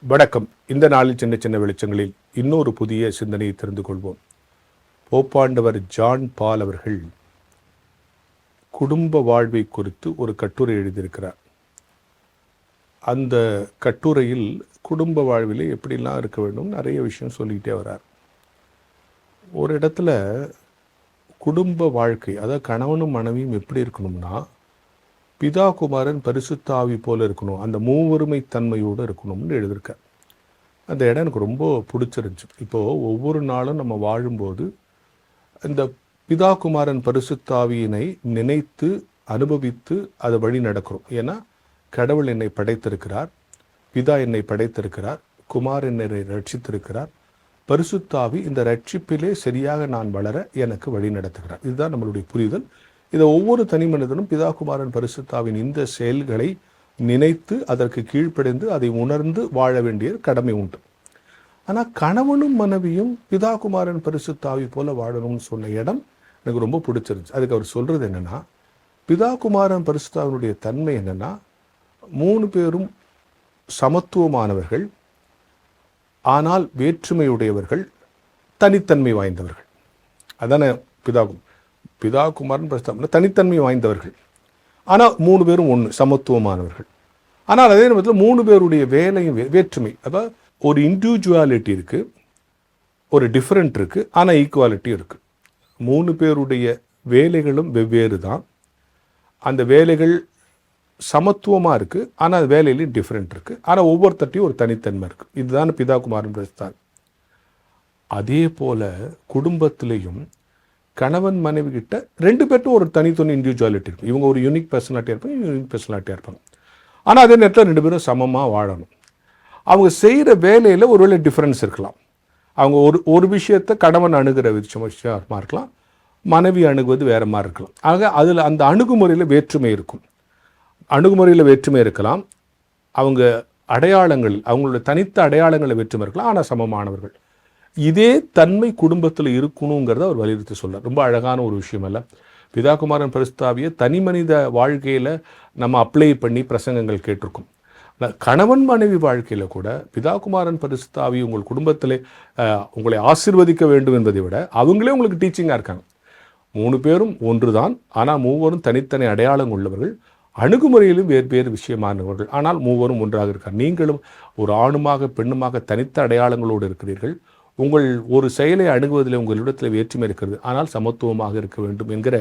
வணக்கம். இந்த நாளில் சின்ன சின்ன வெளிச்சங்களில் இன்னொரு புதிய சிந்தனையை தெரிந்து கொள்வோம். போப்பாண்டவர் ஜான் பால் அவர்கள் குடும்ப வாழ்வை குறித்து ஒரு கட்டுரை எழுதியிருக்கிறார். அந்த கட்டுரையில் குடும்ப வாழ்விலே எப்படிலாம் இருக்க வேண்டும் நிறைய விஷயம் சொல்லிக்கிட்டே வர்றார். ஒரு இடத்துல குடும்ப வாழ்க்கை, அதாவது கணவனும் மனைவியும் எப்படி இருக்கணும்னா, பிதா குமாரன் பரிசுத்த ஆவி போல இருக்கணும், அந்த மூவொருமை தன்மையோடு இருக்கணும்னு எழுதியிருக்கார். அந்த இடம் எனக்கு ரொம்ப பிடிச்சிருந்துச்சு. இப்போது ஒவ்வொரு நாளும் நம்ம வாழும்போது இந்த பிதா குமாரன் பரிசுத்த ஆவியினை நினைத்து அனுபவித்து அதை வழி நடக்கிறோம். ஏன்னா கடவுள் என்னை படைத்திருக்கிறார், பிதா என்னை படைத்திருக்கிறார், குமார் என்னை ரட்சித்திருக்கிறார், பரிசுத்த ஆவி இந்த ரட்சிப்பிலே சரியாக நான் வளர எனக்கு வழி நடத்துகிறார். இதுதான் நம்மளுடைய புரிதல். இதை ஒவ்வொரு தனி மனிதனும் பிதா குமாரன் பரிசுத்தாவின் இந்த செயல்களை நினைத்து அதற்கு கீழ்ப்படைந்து அதை உணர்ந்து வாழ வேண்டிய கடமை உண்டு. ஆனால் கணவனும் மனைவியும் பிதா குமாரன் பரிசுத்தாவி போல வாழணும்னு சொன்ன இடம் எனக்கு ரொம்ப பிடிச்சிருந்துச்சு. அதுக்கு அவர் சொல்றது என்னன்னா, பிதா குமாரன் பரிசுத்தாவினுடைய தன்மை என்னன்னா, 3 பேரும் சமத்துவமானவர்கள், ஆனால் வேற்றுமையுடையவர்கள், தனித்தன்மை வாய்ந்தவர்கள். அதான பிதா குமாரன் பரிசுத்தாவின் தனித்தன்மை வாய்ந்தவர்கள், ஆனால் 3 பேரும் ஒன்று, சமத்துவமானவர்கள். ஆனால் அதே நேரத்தில் 3 பேருடைய வேலையும் வேற்றுமை, அதாவது ஒரு இண்டிவிஜுவாலிட்டி இருக்குது, ஒரு டிஃப்ரெண்ட் இருக்குது, ஆனால் ஈக்குவாலிட்டி இருக்குது. 3 பேருடைய வேலைகளும் வெவ்வேறு தான். அந்த வேலைகள் சமத்துவமாக இருக்குது, ஆனால் வேலையிலையும் டிஃப்ரெண்ட் இருக்குது. ஆனால் ஒவ்வொருத்தட்டையும் ஒரு தனித்தன்மை இருக்குது. இதுதான் பிதா குமாரன் பரிசுத்தாவி. அதே போல் குடும்பத்திலையும் கணவன் மனைவி கிட்ட 2 பேர்ட்டும் ஒரு தனித்தனி இண்டிவிஜுவாலிட்டி இருக்கும். இவங்க ஒரு யூனிக் பர்சனாலிட்டியாக இருப்பாங்க, இவங்க யூனிக் பர்சனாலிட்டியாக இருப்பாங்க. ஆனால் அதே நேரத்தில் 2 பேரும் சமமாக வாழணும். அவங்க செய்கிற வேலையில் ஒருவேளை டிஃப்ரென்ஸ் இருக்கலாம். அவங்க ஒரு விஷயத்தை கணவன் அணுகிற விஷயமாக இருக்கலாம், மனைவி அணுகுவது வேறு மாதிரி இருக்கலாம். ஆக அதில் அந்த அணுகுமுறையில் வேற்றுமை இருக்கும். அணுகுமுறையில் வேற்றுமை இருக்கலாம், அவங்க அடையாளங்கள், அவங்களோட தனித்த அடையாளங்களில் வேற்றுமை இருக்கலாம், ஆனால் சமமானவர்கள். இதே தன்மை குடும்பத்தில் இருக்கணுங்கிறத அவர் வலியுறுத்தி சொல்றார். ரொம்ப அழகான ஒரு விஷயம் அல்ல? பிதா குமாரன் பரிசுத்தாவியை தனி மனித வாழ்க்கையில் நம்ம அப்ளை பண்ணி பிரசங்கங்கள் கேட்டிருக்கோம். கணவன் மனைவி வாழ்க்கையில் கூட பிதா குமாரன் பரிசுத்தாவி உங்கள் குடும்பத்தில் உங்களை ஆசீர்வதிக்க வேண்டும் என்பதை விட அவங்களே உங்களுக்கு டீச்சிங்காக இருக்காங்க. 3 பேரும் ஒன்று தான், ஆனால் மூவரும் தனித்தனி அடையாளம் உள்ளவர்கள், அணுகுமுறையிலும் வேறு விஷயமானவர்கள், ஆனால் மூவரும் ஒன்றாக இருக்கார். நீங்களும் ஒரு ஆணுமாக பெண்ணுமாக தனித்த அடையாளங்களோடு இருக்கிறீர்கள். உங்கள் ஒரு செயலை அணுகுவதில் உங்களிடத்தில் வேற்றுமை இருக்கிறது, ஆனால் சமத்துவமாக இருக்க வேண்டும் என்கிற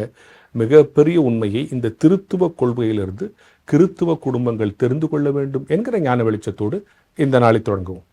மிகப்பெரிய உண்மையை இந்த திருத்துவ கொள்கையிலிருந்து கிறித்துவ குடும்பங்கள் தெரிந்து கொள்ள வேண்டும் என்கிற ஞான வெளிச்சத்தோடு இந்த நாளை தொடங்குவோம்.